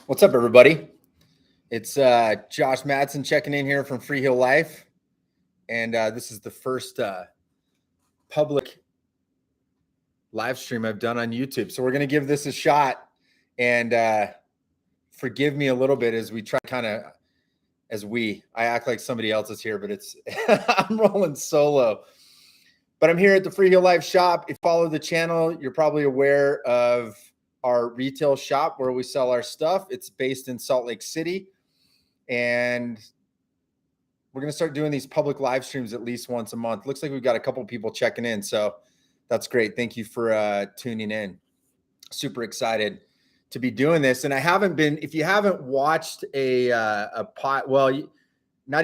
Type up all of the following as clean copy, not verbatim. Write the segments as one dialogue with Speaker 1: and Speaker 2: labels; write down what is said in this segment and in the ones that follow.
Speaker 1: What's up, everybody? It's Josh Madsen checking in here from Freeheel Life, and this is the first public live stream I've done on YouTube. So we're going to give this a shot, and forgive me a little bit as we try I act like somebody else is here, but it's I'm rolling solo. But I'm here at the Freeheel Life shop. If you follow the channel, you're probably aware of our retail shop where we sell our stuff. It's based in Salt Lake City. And we're going to start doing these public live streams at least once a month. Looks like we've got a couple people checking in. So that's great. Thank you for tuning in. Super excited to be doing this. And I haven't been, if you haven't watched not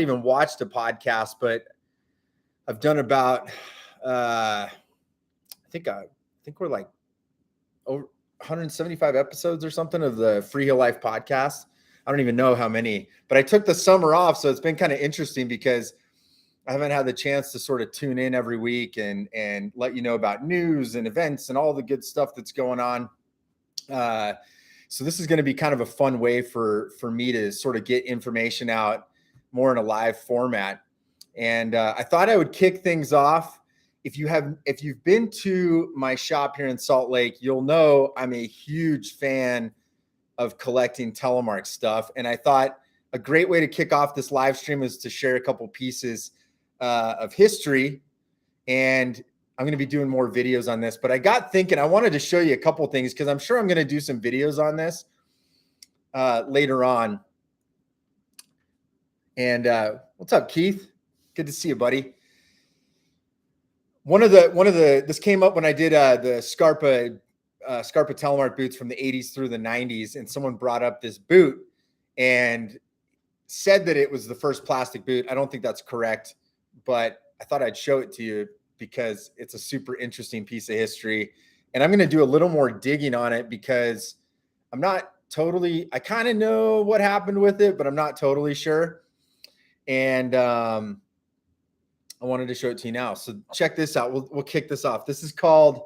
Speaker 1: even watched a podcast, but I've done about, I think we're like over 175 episodes or something of the Freeheel Life podcast. I don't even know how many, but I took the summer off. So it's been kind of interesting because I haven't had the chance to sort of tune in every week and let you know about news and events and all the good stuff that's going on. So this is going to be kind of a fun way for me to sort of get information out more in a live format. And I thought I would kick things off. If you've been to my shop here in Salt Lake, you'll know I'm a huge fan of collecting Telemark stuff. And I thought a great way to kick off this live stream is to share a couple pieces of history. And I'm going to be doing more videos on this, but I got thinking I wanted to show you a couple things because I'm sure I'm going to do some videos on this later on. And what's up, Keith? Good to see you, buddy. This came up when I did the Scarpa Telemark boots from the 80s through the 90s, and someone brought up this boot and said that it was the first plastic boot. I don't think that's correct, but I thought I'd show it to you because it's a super interesting piece of history. And I'm going to do a little more digging on it because I kind of know what happened with it, but I'm not totally sure. And I wanted to show it to you now. So check this out. We'll kick this off. This is called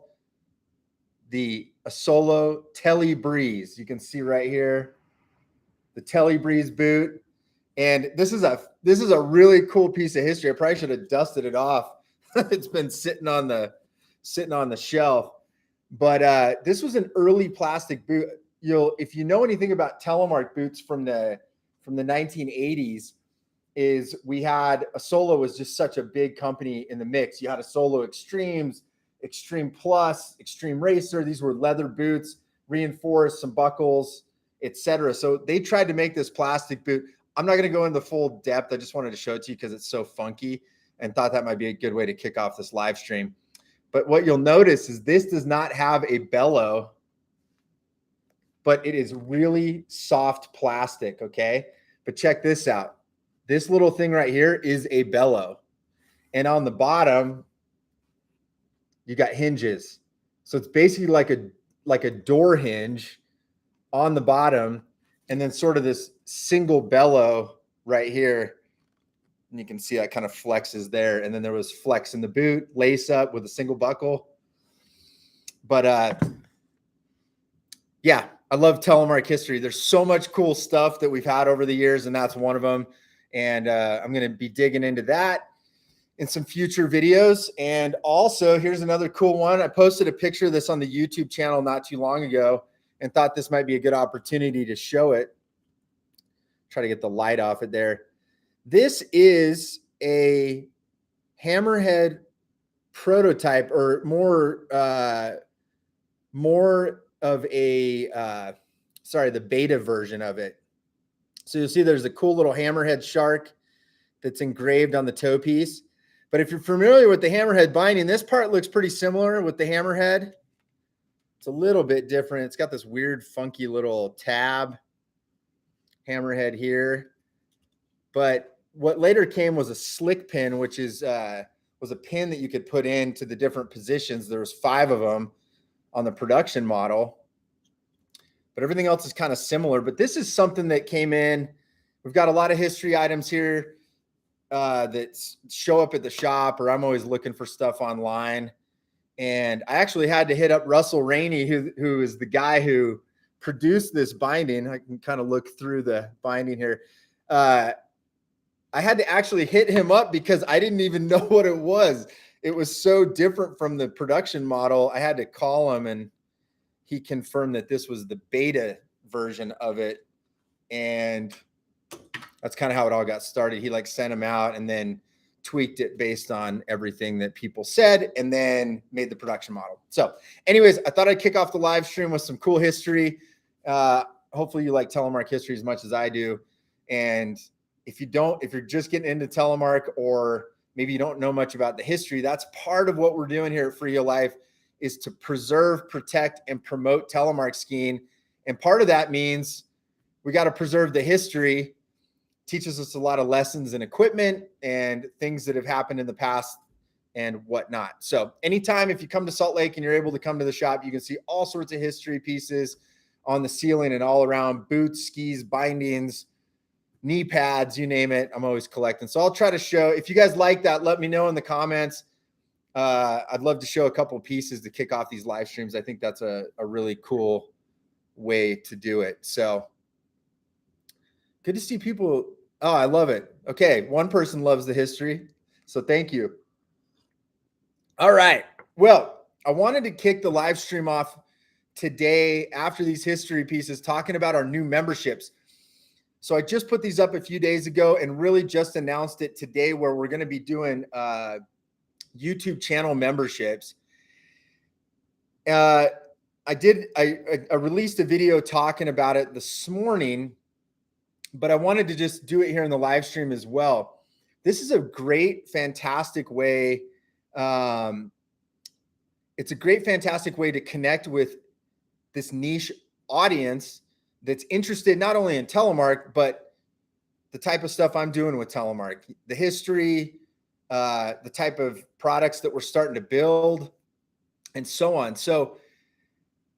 Speaker 1: the Asolo Tele Breeze. You can see right here, the Tele Breeze boot. And this is a really cool piece of history. I probably should have dusted it off. It's been sitting on the shelf. But this was an early plastic boot. If you know anything about Telemark boots from the 1980s, is we had Asolo was just such a big company in the mix. You had Asolo Extremes, Extreme Plus, Extreme Racer. These were leather boots, reinforced, some buckles, etc. So they tried to make this plastic boot. I'm not going to go into full depth. I just wanted to show it to you because it's so funky and thought that might be a good way to kick off this live stream. But what you'll notice is this does not have a bellow, but it is really soft plastic, okay? But check this out. This little thing right here is a bellow. And on the bottom, you got hinges. So it's basically like a door hinge on the bottom, and then sort of this single bellow right here. And you can see that kind of flexes there. And then there was flex in the boot, lace up with a single buckle. But yeah, I love Telemark history. There's so much cool stuff that we've had over the years, and that's one of them. And I'm going to be digging into that in some future videos. And also, here's another cool one. I posted a picture of this on the YouTube channel not too long ago and thought this might be a good opportunity to show it. Try to get the light off it there. This is a hammerhead prototype, or more of a, the beta version of it. So you'll see there's a cool little hammerhead shark that's engraved on the toe piece. But if you're familiar with the hammerhead binding, this part looks pretty similar with the hammerhead. It's a little bit different. It's got this weird, funky little tab hammerhead here. But what later came was a slick pin, which was a pin that you could put into the different positions. There was 5 of them on the production model. But everything else is kind of similar. But this is something that came in. We've got a lot of history items here that show up at the shop, or I'm always looking for stuff online. And I actually had to hit up Russell Rainey, who is the guy who produce this binding, I can kind of look through the binding here. I had to actually hit him up because I didn't even know what it was. It was so different from the production model. I had to call him, and he confirmed that this was the beta version of it. And that's kind of how it all got started. He like sent them out and then tweaked it based on everything that people said, and then made the production model. So anyways, I thought I'd kick off the live stream with some cool history. Hopefully you like Telemark history as much as I do. And if you're just getting into Telemark, or maybe you don't know much about the history, that's part of what we're doing here at Freeheel Life, is to preserve, protect, and promote telemark skiing. And part of that means we got to preserve the history. Teaches us a lot of lessons and equipment and things that have happened in the past and whatnot. So anytime, if you come to Salt Lake and you're able to come to the shop, you can see all sorts of history pieces on the ceiling and all around: boots, skis, bindings, knee pads, you name it. I'm always collecting. So I'll try to show, if you guys like that, let me know in the comments. I'd love to show a couple of pieces to kick off these live streams. I think that's a really cool way to do it. So good to see people. Oh, I love it. Okay. One person loves the history. So thank you. All right. Well, I wanted to kick the live stream off today after these history pieces, talking about our new memberships. So I just put these up a few days ago and really just announced it today, where we're going to be doing YouTube channel memberships. I released a video talking about it this morning, but I wanted to just do it here in the live stream as well. This is a great, fantastic way. It's a great, fantastic way to connect with this niche audience that's interested not only in Telemark, but the type of stuff I'm doing with Telemark, the history, the type of products that we're starting to build, and so on. So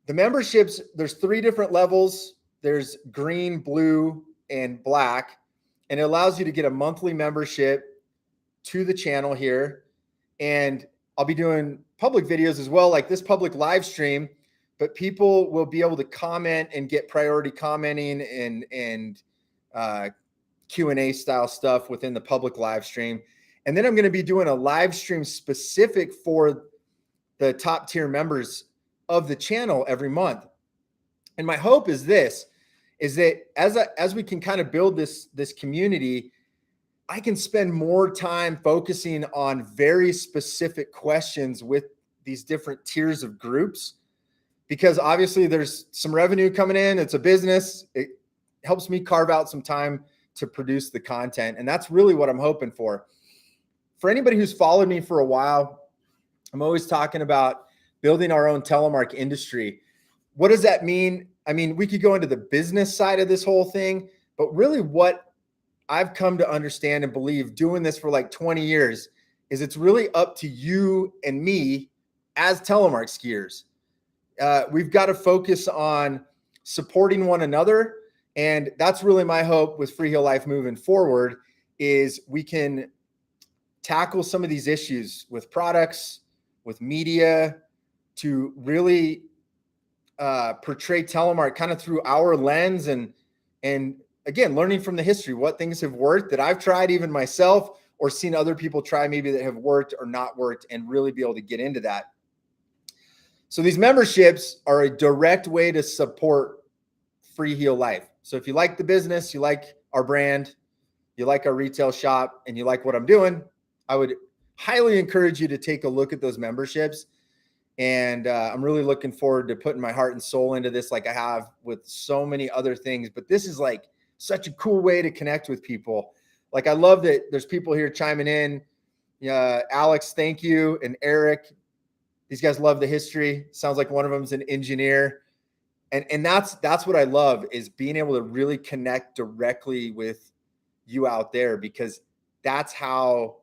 Speaker 1: the memberships, there's 3 different levels. There's green, blue, and black, and it allows you to get a monthly membership to the channel here. And I'll be doing public videos as well, like this public live stream, but people will be able to comment and get priority commenting and Q&A style stuff within the public live stream. And then I'm going to be doing a live stream specific for the top tier members of the channel every month. And my hope is this, is that as we can kind of build this community, I can spend more time focusing on very specific questions with these different tiers of groups, because obviously there's some revenue coming in. It's a business. It helps me carve out some time to produce the content. And that's really what I'm hoping for. For anybody who's followed me for a while, I'm always talking about building our own telemark industry. What does that mean? I mean, we could go into the business side of this whole thing, but really what I've come to understand and believe, doing this for like 20 years, is it's really up to you and me as telemark skiers. We've got to focus on supporting one another. And that's really my hope with Freeheel Life moving forward, is we can tackle some of these issues with products, with media, to really portray telemark kind of through our lens, and again, learning from the history, what things have worked that I've tried even myself, or seen other people try maybe that have worked or not worked, and really be able to get into that. So these memberships are a direct way to support Freeheel Life. So if you like the business, you like our brand, you like our retail shop, and you like what I'm doing, I would highly encourage you to take a look at those memberships. And I'm really looking forward to putting my heart and soul into this, like I have with so many other things. But this is like such a cool way to connect with people. Like, I love that there's people here chiming in. Alex, thank you. And Eric, these guys love the history. Sounds like one of them is an engineer. And that's what I love, is being able to really connect directly with you out there, because that's how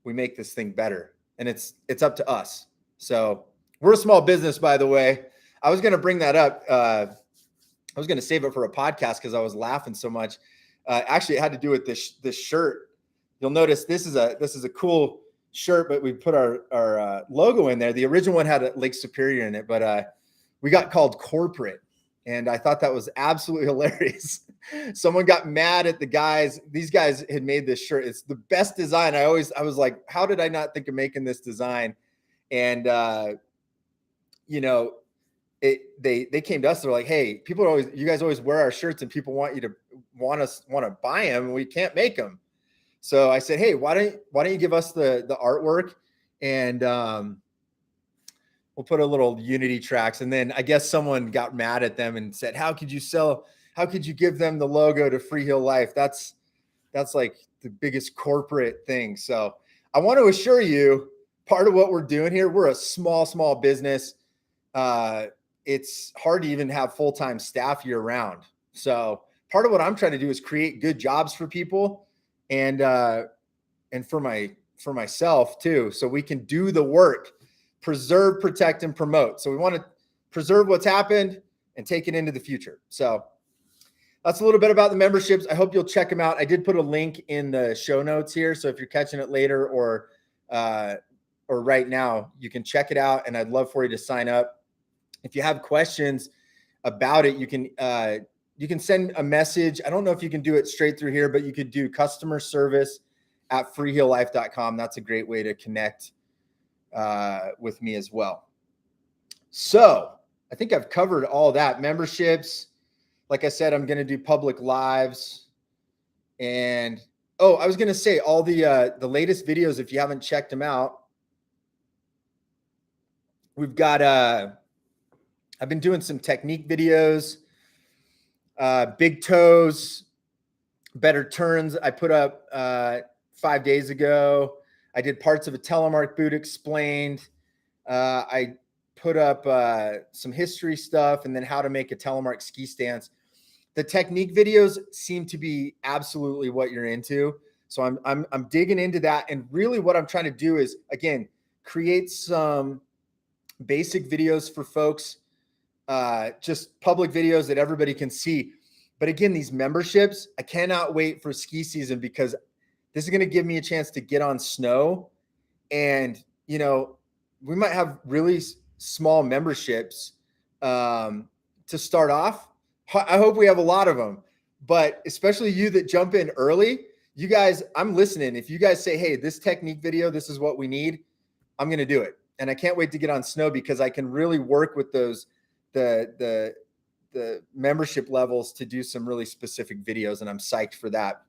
Speaker 1: we make this thing better. And it's up to us. So we're a small business, by the way. I was going to bring that up. I was going to save it for a podcast because I was laughing so much. Actually, it had to do with this shirt. You'll notice this is a cool shirt, but we put our logo in there. The original one had a Lake Superior in it, but we got called corporate. And I thought that was absolutely hilarious. Someone got mad at the guys. These guys had made this shirt. It's the best design. I was like, how did I not think of making this design? And you know, they came to us. They're like, hey, you guys always wear our shirts, and people want to buy them, and we can't make them. So I said, hey, why don't you give us the artwork, and we'll put a little Unity tracks. And then I guess someone got mad at them and said, how could you give them the logo to Freeheel Life? That's like the biggest corporate thing. So I want to assure you, part of what we're doing here, we're a small business. It's hard to even have full-time staff year round. So part of what I'm trying to do is create good jobs for people and for myself too. So we can do the work, preserve, protect, and promote. So we want to preserve what's happened and take it into the future. So that's a little bit about the memberships. I hope you'll check them out. I did put a link in the show notes here. So if you're catching it later or right now, you can check it out. And I'd love for you to sign up. If you have questions about it, you can send a message. I don't know if you can do it straight through here, but you could do customer service at freeheellife.com. That's a great way to connect with me as well. So I think I've covered all that. Memberships. Like I said, I'm going to do public lives. And I was going to say all the latest videos, if you haven't checked them out, we've got I've been doing some technique videos, big toes, better turns. I put up 5 days ago. I did parts of a Telemark boot explained. I put up some history stuff and then how to make a Telemark ski stance. The technique videos seem to be absolutely what you're into. So I'm digging into that. And really what I'm trying to do is, again, create some basic videos for folks, just public videos that everybody can see. But again, these memberships, I cannot wait for ski season because this is going to give me a chance to get on snow. And, we might have really small memberships to start off. I hope we have a lot of them, but especially you that jump in early, you guys, I'm listening. If you guys say, hey, this technique video, this is what we need, I'm going to do it. And I can't wait to get on snow because I can really work with those, the membership levels to do some really specific videos. And I'm psyched for that.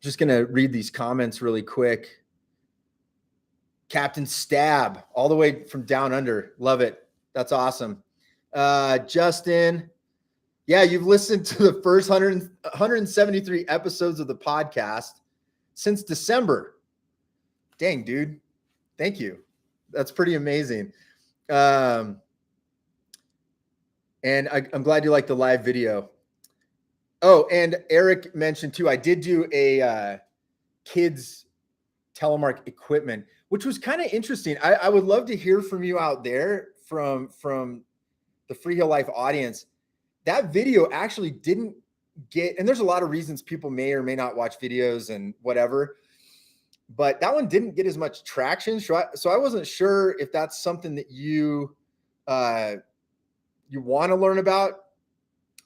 Speaker 1: Just going to read these comments really quick. Captain Stab, all the way from down under. Love it. That's awesome. Justin, yeah, you've listened to the first 173 episodes of the podcast since December. Dang, dude. Thank you. That's pretty amazing. And I'm glad you like the live video. Oh, and Eric mentioned too, I did do a kids Telemark equipment, which was kind of interesting. I would love to hear from you out there from the Freeheel Life audience. That video actually didn't get, and there's a lot of reasons people may or may not watch videos and whatever, but that one didn't get as much traction. So I wasn't sure if that's something that you want to learn about.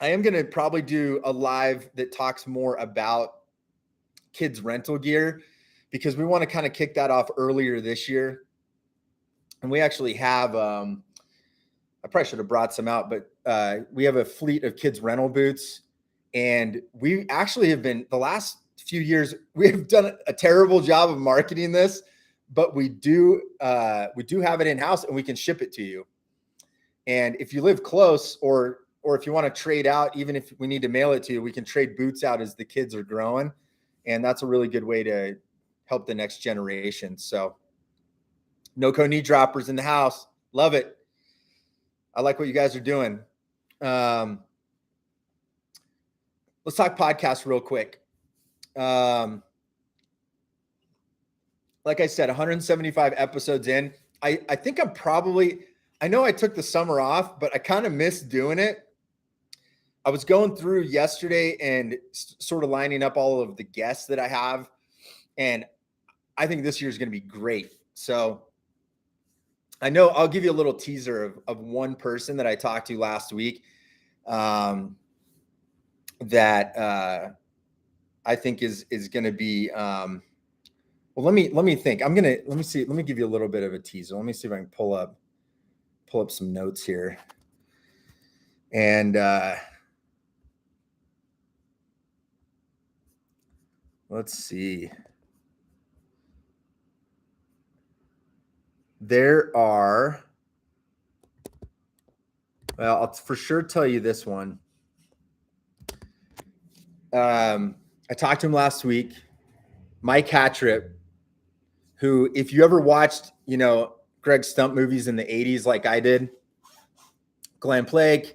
Speaker 1: I am going to probably do a live that talks more about kids rental gear because we want to kind of kick that off earlier this year. And we actually have, I probably should have brought some out, but we have a fleet of kids rental boots. And we actually have been, the last few years, we have done a terrible job of marketing this, but we do have it in-house and we can ship it to you. And if you live close or if you want to trade out, even if we need to mail it to you, we can trade boots out as the kids are growing. And that's a really good way to help the next generation. So no-co knee droppers in the house. Love it. I like what you guys are doing. Let's talk podcast real quick. Like I said, 175 episodes in. I think I'm probably, I know I took the summer off, but I kind of missed doing it. I was going through yesterday and sort of lining up all of the guests that I have. And I think this year is going to be great. So I know I'll give you a little teaser of one person that I talked to last week. that I think is going to be. Well, let me think. Let me see. Let me give you a little bit of a teaser. Let me see if I can pull up some notes here. And let's see. There are. Well, I'll for sure tell you this one. I talked to him last week, Mike Hattrip, who, if you ever watched, Greg Stump movies in the 80s like I did, Glenn Plague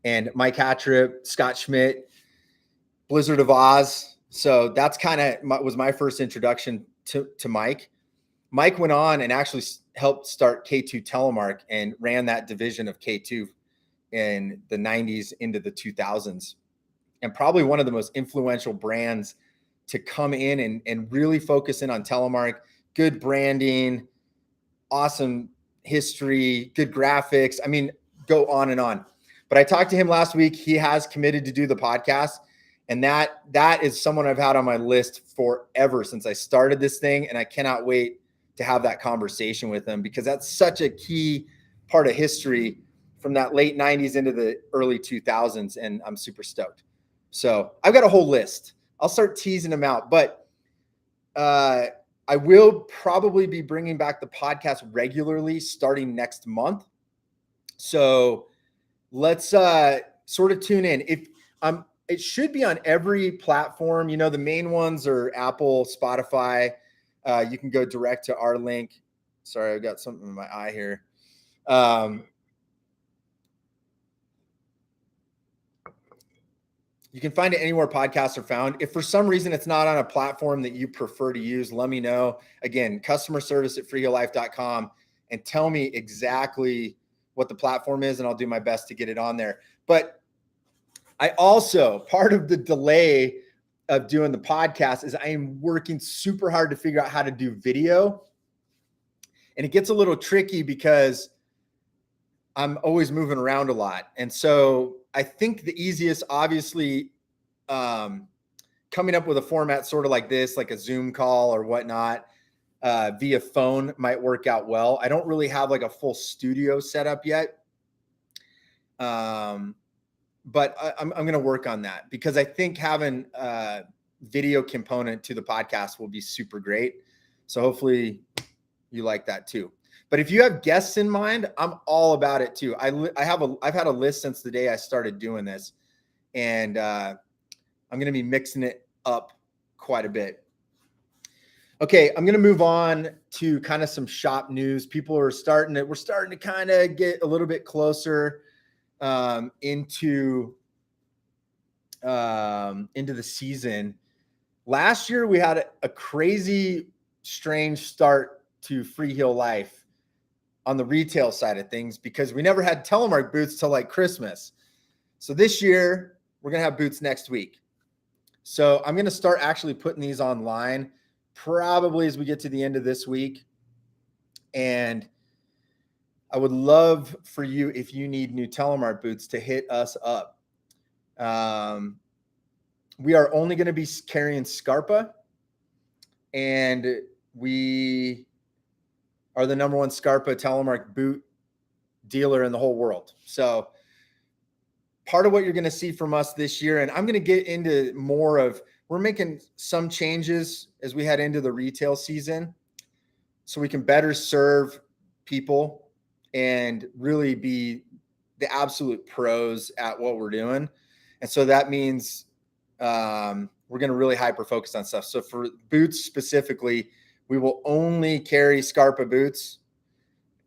Speaker 1: and Mike Hattrip, Scott Schmidt, Blizzard of Oz. So that's kind of was my first introduction to Mike. Mike went on and actually helped start K2 Telemark and ran that division of K2 in the 90s into the 2000s. And probably one of the most influential brands to come in and really focus in on Telemark. Good branding, awesome history, good graphics. I mean, go on and on. But I talked to him last week. He has committed to do the podcast. And that is someone I've had on my list forever since I started this thing. And I cannot wait to have that conversation with him, because that's such a key part of history from that late 90s into the early 2000s. And I'm super stoked. So I've got a whole list. I'll start teasing them out, but I will probably be bringing back the podcast regularly starting next month. So let's sort of tune in. It should be on every platform. The main ones are Apple, Spotify. You can go direct to our link. Sorry, I've got something in my eye here. You can find it anywhere podcasts are found. If for some reason it's not on a platform that you prefer to use, let me know. Again, customer service at freeheellife.com, and tell me exactly what the platform is, and I'll do my best to get it on there. But I also, part of the delay of doing the podcast is I am working super hard to figure out how to do video. And it gets a little tricky because I'm always moving around a lot. And so I think the easiest, obviously, coming up with a format sort of like this, like a Zoom call or whatnot, via phone might work out well. I don't really have like a full studio set up yet. But I'm going to work on that, because I think having a video component to the podcast will be super great. So hopefully you like that too. But if you have guests in mind, I'm all about it too. I've had a list since the day I started doing this, and I'm going to be mixing it up quite a bit. Okay, I'm going to move on to kind of some shop news. We're starting to kind of get a little bit closer into the season. Last year we had a crazy, strange start to Freeheel Life on the retail side of things, because we never had Telemark booths till like Christmas. So this year we're going to have booths next week. So I'm going to start actually putting these online probably as we get to the end of this week. And I would love for you, if you need new Telemark booths, to hit us up. We are only going to be carrying Scarpa, and we are the number one Scarpa Telemark boot dealer in the whole world. So part of what you're going to see from us this year, and I'm going to get into more of, we're making some changes as we head into the retail season so we can better serve people and really be the absolute pros at what we're doing. And so that means we're going to really hyper focus on stuff. So for boots specifically, we will only carry Scarpa boots,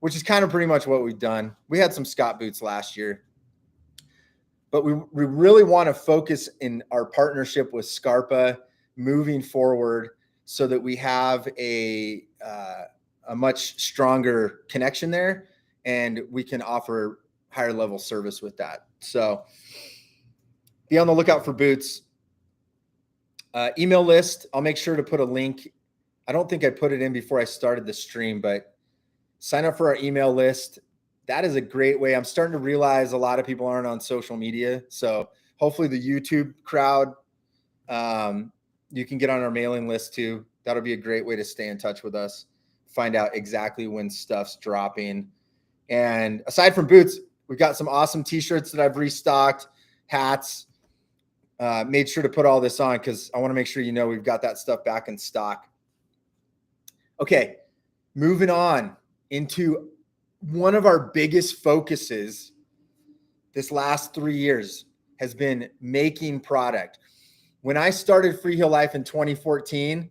Speaker 1: which is kind of pretty much what we've done. We had some Scott boots last year, but we really want to focus in our partnership with Scarpa moving forward so that we have a much stronger connection there, and we can offer higher level service with that. So be on the lookout for boots. Email list, I'll make sure to put a link. I don't think I put it in before I started the stream, but sign up for our email list. that is a great way. I'm starting to realize a lot of people aren't on social media. So hopefully the YouTube crowd, you can get on our mailing list too. That'll be a great way to stay in touch with us, find out exactly when stuff's dropping. And aside from boots, we've got some awesome t-shirts that I've restocked, hats. Made sure to put all this on because I want to make sure you know we've got that stuff back in stock. Okay, moving on into one of our biggest focuses this last 3 years has been making product. When I started Freeheel Life in 2014,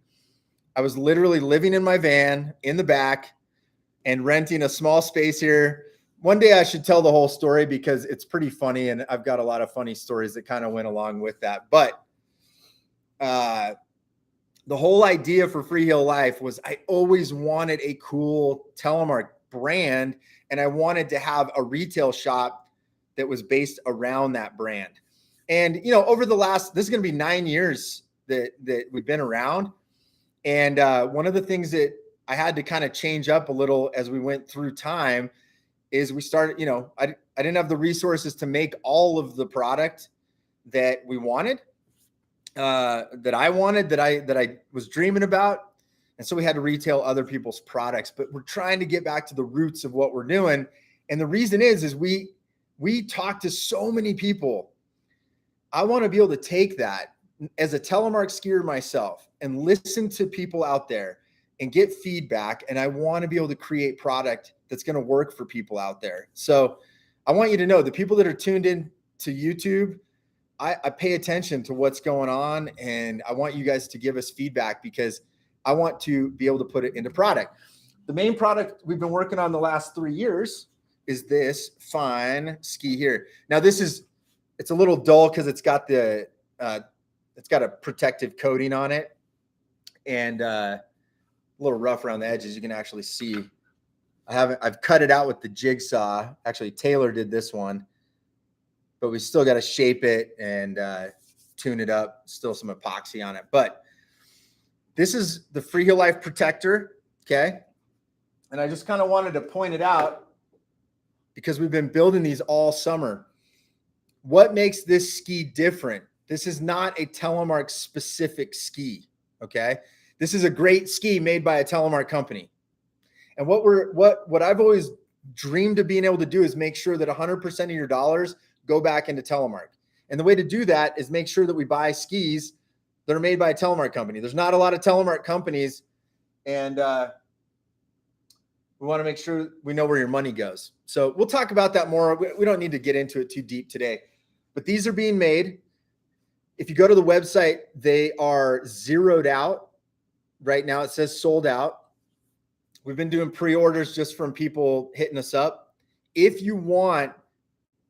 Speaker 1: I was literally living in my van in the back and renting a small space here. One day I should tell the whole story because it's pretty funny, and I've got a lot of funny stories that kind of went along with that. But the whole idea for Freeheel Life was I always wanted a cool Telemark brand, and I wanted to have a retail shop that was based around that brand. And, you know, over the last, this is going to be 9 years that we've been around. And one of the things that I had to kind of change up a little as we went through time is we started, you know, I didn't have the resources to make all of the product that we wanted, that I wanted, that I was dreaming about. And so we had to retail other people's products, but we're trying to get back to the roots of what we're doing. And the reason is we talk to so many people. I want to be able to take that as a Telemark skier myself and listen to people out there and get feedback. And I want to be able to create product that's going to work for people out there. So I want you to know the people that are tuned in to YouTube, I pay attention to what's going on, and I want you guys to give us feedback because I want to be able to put it into product. The main product we've been working on the last 3 years is this fine ski here. Now it's a little dull because it's got a protective coating on it, and a little rough around the edges. You can actually see I've cut it out with the jigsaw. Actually, Taylor did this one, but we still got to shape it and tune it up. Still some epoxy on it, but this is the Freeheel Life Protector. Okay. And I just kind of wanted to point it out because we've been building these all summer. What makes this ski different? This is not a Telemark specific ski. Okay. This is a great ski made by a Telemark company. And what I've always dreamed of being able to do is make sure that 100% of your dollars go back into Telemark. And the way to do that is make sure that we buy skis that are made by a Telemark company. There's not a lot of Telemark companies, and we want to make sure we know where your money goes. So we'll talk about that more. We don't need to get into it too deep today, but these are being made. If you go to the website, they are zeroed out. Right now it says sold out. We've been doing pre-orders just from people hitting us up. If you want,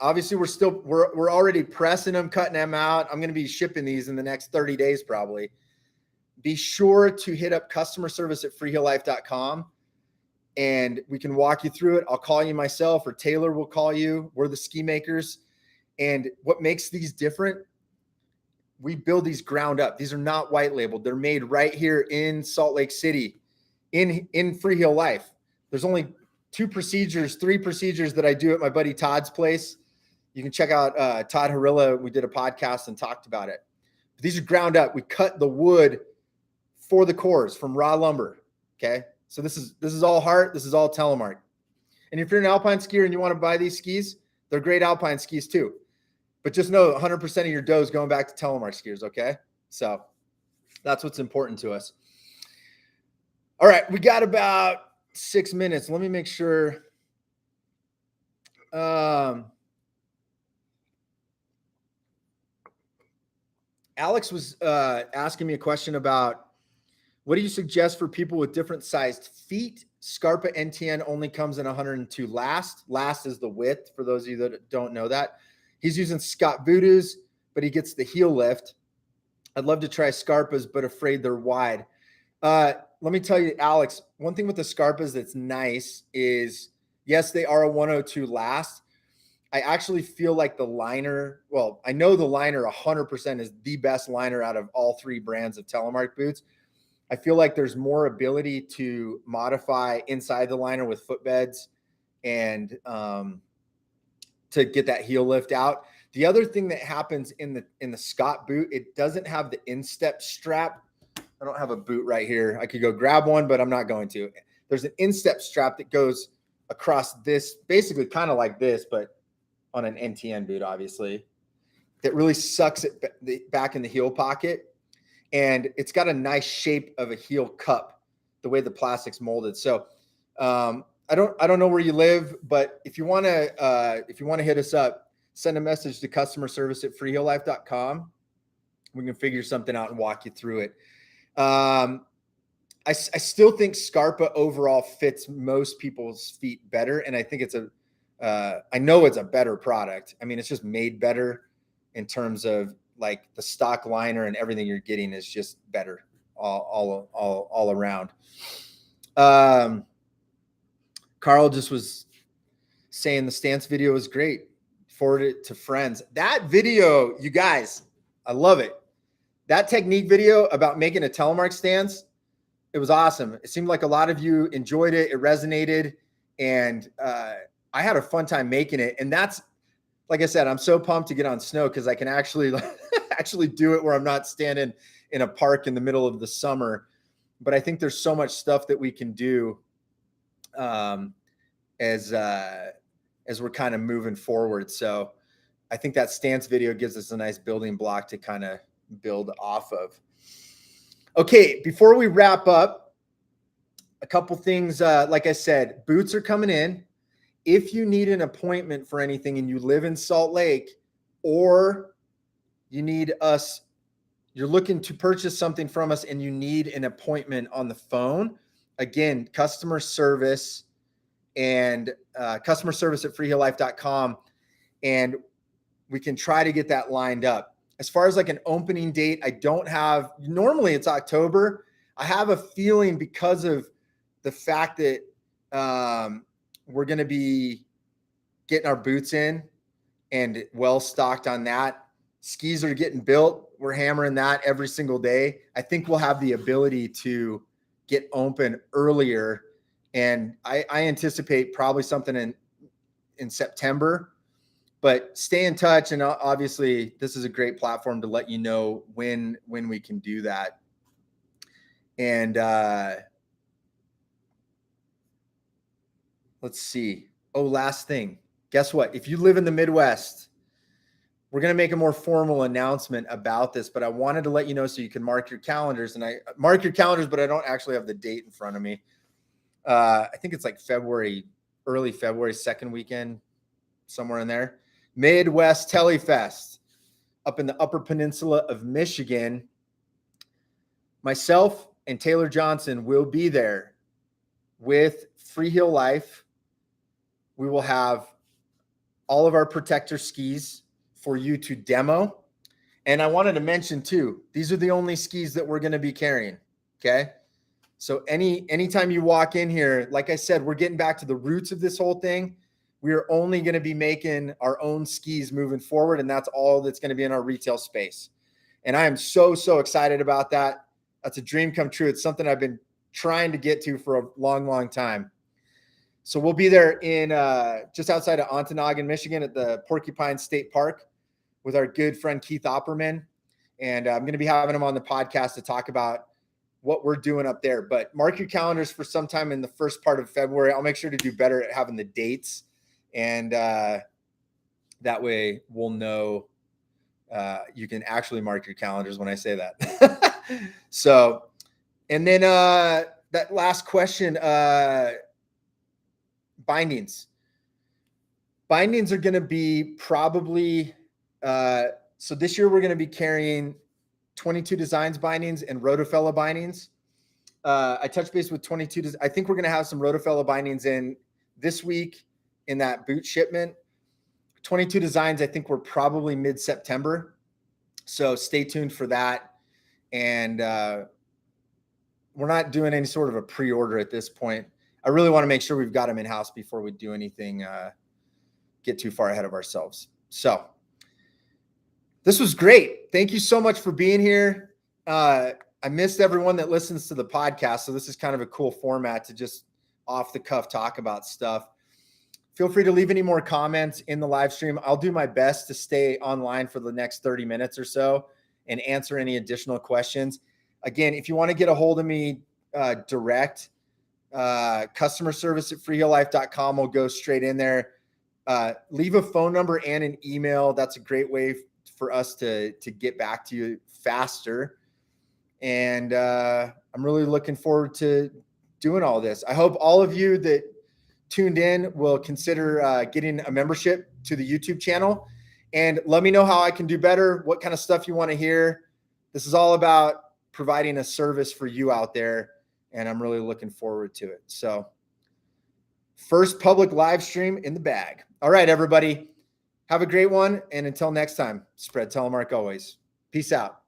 Speaker 1: obviously we're already pressing them, cutting them out. I'm going to be shipping these in the next 30 days probably. Be sure to hit up customer service at freeheellife.com and we can walk you through it. I'll call you myself or Taylor will call you. We're the ski makers. And what makes these different, we build these ground up. These are not white labeled. They're made right here in Salt Lake City in Freeheel Life. There's only 3 procedures that I do at my buddy Todd's place. You can check out Todd Harilla. We did a podcast and talked about it. But these are ground up. We cut the wood for the cores from raw lumber. Okay. So this is all Hart. This is all Telemark. And if you're an alpine skier and you want to buy these skis, they're great alpine skis too. But just know 100% of your dough is going back to Telemark skiers. Okay. So that's what's important to us. All right. We got about 6 minutes. Let me make sure. Alex was asking me a question about what do you suggest for people with different sized feet? Scarpa NTN only comes in 102 last. Last is the width for those of you that don't know that. He's using Scott Voodoo's, but he gets the heel lift. I'd love to try Scarpas, but afraid they're wide. Let me tell you, Alex, one thing with the Scarpas that's nice is, yes, they are a 102 last. I actually feel like the liner, well, I know the liner 100% is the best liner out of all 3 brands of Telemark boots. I feel like there's more ability to modify inside the liner with footbeds and to get that heel lift out. The other thing that happens in the Scott boot, it doesn't have the instep strap. I don't have a boot right here. I could go grab one, but I'm not going to. There's an instep strap that goes across this, basically kind of like this, but on an NTN boot, obviously, that really sucks it back in the heel pocket. And it's got a nice shape of a heel cup, the way the plastic's molded. So I don't know where you live, but if you want to hit us up, send a message to customer service at freeheellife.com. We can figure something out and walk you through it. I still think Scarpa overall fits most people's feet better. And I think I know it's a better product. I mean, it's just made better in terms of like the stock liner, and everything you're getting is just better all around. Carl just was saying the stance video was great. Forward it to friends. That video, you guys, I love it. That technique video about making a Telemark stance, it was awesome. It seemed like a lot of you enjoyed it. It resonated. And I had a fun time making it. And that's, like I said, I'm so pumped to get on snow because I can actually do it where I'm not standing in a park in the middle of the summer. But I think there's so much stuff that we can do as we're kind of moving forward. So I think that stance video gives us a nice building block to kind of build off of. Okay, before we wrap up, a couple things. Like I said, boots are coming in. If you need an appointment for anything and you live in Salt Lake, or you need us, you're looking to purchase something from us and you need an appointment on the phone, again, customer service and customer service at freeheellife.com, and we can try to get that lined up. As far as like an opening date, I don't have, normally it's October. I have a feeling because of the fact that we're going to be getting our boots in and well stocked on that. Skis are getting built. We're hammering that every single day. I think we'll have the ability to get open earlier. And I anticipate probably something in September, but stay in touch. And obviously this is a great platform to let you know when we can do that. And let's see. Oh, last thing. Guess what? If you live in the Midwest, we're going to make a more formal announcement about this, but I wanted to let you know so you can mark your calendars. And I mark your calendars, but I don't actually have the date in front of me. I think it's like early February, second weekend, somewhere in there. Midwest Telefest up in the Upper Peninsula of Michigan. Myself and Taylor Johnson will be there with Freeheel Life. We will have all of our protector skis for you to demo. And I wanted to mention too, these are the only skis that we're going to be carrying. Okay. So anytime you walk in here, like I said, we're getting back to the roots of this whole thing. We are only going to be making our own skis moving forward. And that's all that's going to be in our retail space. And I am so excited about that. That's a dream come true. It's something I've been trying to get to for a long, long time. So we'll be there in just outside of Ontonagon, Michigan at the Porcupine State Park with our good friend Keith Opperman. And I'm going to be having him on the podcast to talk about what we're doing up there. But mark your calendars for sometime in the first part of February. I'll make sure to do better at having the dates. And that way we'll know you can actually mark your calendars when I say that. So, and then that last question, bindings. Bindings are going to be probably, so this year we're going to be carrying 22 Designs bindings and Rotofella bindings. I touched base with 22. I think we're going to have some Rotofella bindings in this week in that boot shipment. 22 Designs, I think we're probably mid-September. So stay tuned for that. And we're not doing any sort of a pre-order at this point. I really want to make sure we've got them in-house before we do anything, get too far ahead of ourselves. So this was great. Thank you so much for being here. I missed everyone that listens to the podcast. So this is kind of a cool format to just off the cuff talk about stuff. Feel free to leave any more comments in the live stream. I'll do my best to stay online for the next 30 minutes or so and answer any additional questions. Again, if you want to get a hold of me direct, customer service at freeheellife.com will go straight in there. Leave a phone number and an email. That's a great way for us to get back to you faster. And I'm really looking forward to doing all this. I hope all of you that tuned in will consider getting a membership to the YouTube channel, and let me know how I can do better, what kind of stuff you want to hear. This is all about providing a service for you out there, and I'm really looking forward to it. So first public live stream in the bag. All right, everybody, have a great one. And until next time, spread Telemark always. Peace out.